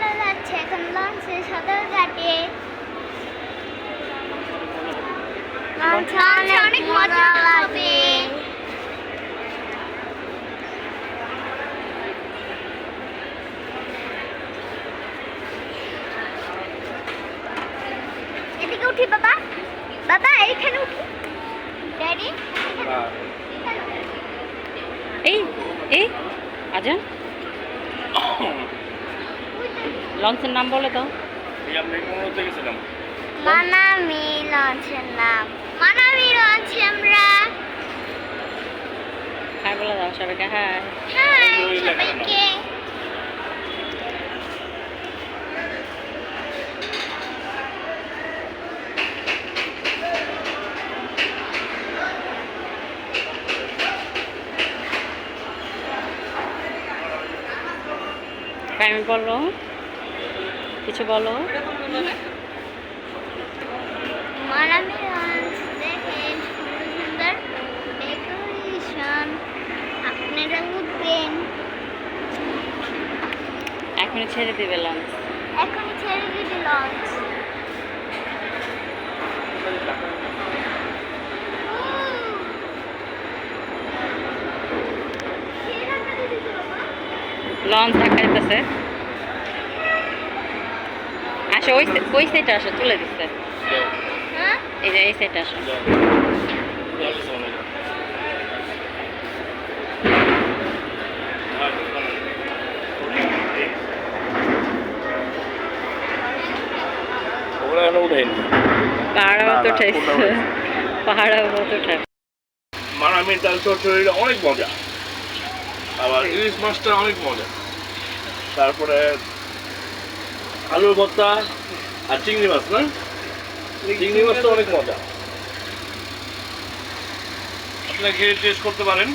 চলে যাচ্ছে এখন লঞ্চে সদরঘাটে। লঞ্চে অনেক মজা লাগবে। এদিকে উঠি বাবা, বাবা এইখানে উঠি। ড্যাডি এই এই আজান লঞ্চের নাম বলে তো। মানামি লঞ্চের নাম, মানামি লঞ্চে আমরা। হাই বলে দাও সবাইকে। হাই হাই সবাইকে। আমি বলো কিছু বলো। মানামি লঞ্চ দেখেন, সুন্দর সুন্দর ডেকোরেশন। আপনারা উঠবেন। এখনই ছেড়ে দিবে লঞ্চ। এখন ছেড়ে দিবে লঞ্চ। লঞ্চ ধাক্কা দিতেছে। আসো ওই সাইডে আসো, তুলে দিচ্ছে। হ্যাঁ এই যে এই সাইডে আসো। পাহাড় মতো উঠাইছে, পাহাড় মতো উঠায়। মানামির ডাল চচ্চড়িটা অনেক মজা, আবার ইলিশ মাছটা অনেক মজা, তারপরে আলুর ভর্তা আর চিংড়ি মাছ, না চিংড়ি মাছটা অনেক মজা। আপনারা খেয়ে টেস্ট করতে পারেন।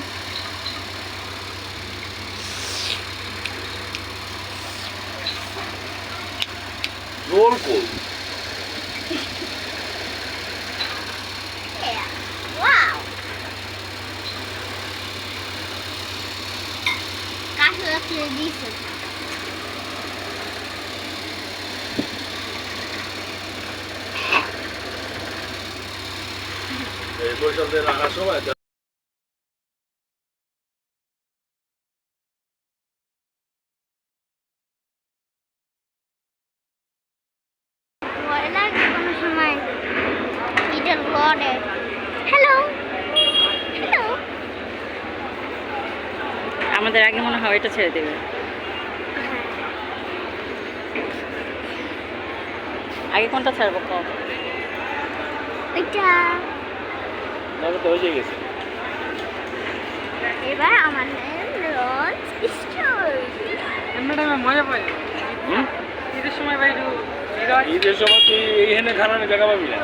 রোল কোল ওয়াও, কাঁচা ছেড়ে দিয়েছে। বরিশাল থেকে রাখার সময় ভয় লাগে কোনো সময়। এটা লড়ে। Hello hello. আমাদের আগে মনে হয় এটা ছেড়ে দেবে। আগে কোনটা ছাড়বো কম? এটা তো হয়ে গেছে। এবার আমাদের লঞ্চ স্টার্ট। আমরা মজা পাই ঈদের সময় ভাই ঈদের সময় তুই এইখানে খানা জায়গা পাবি না।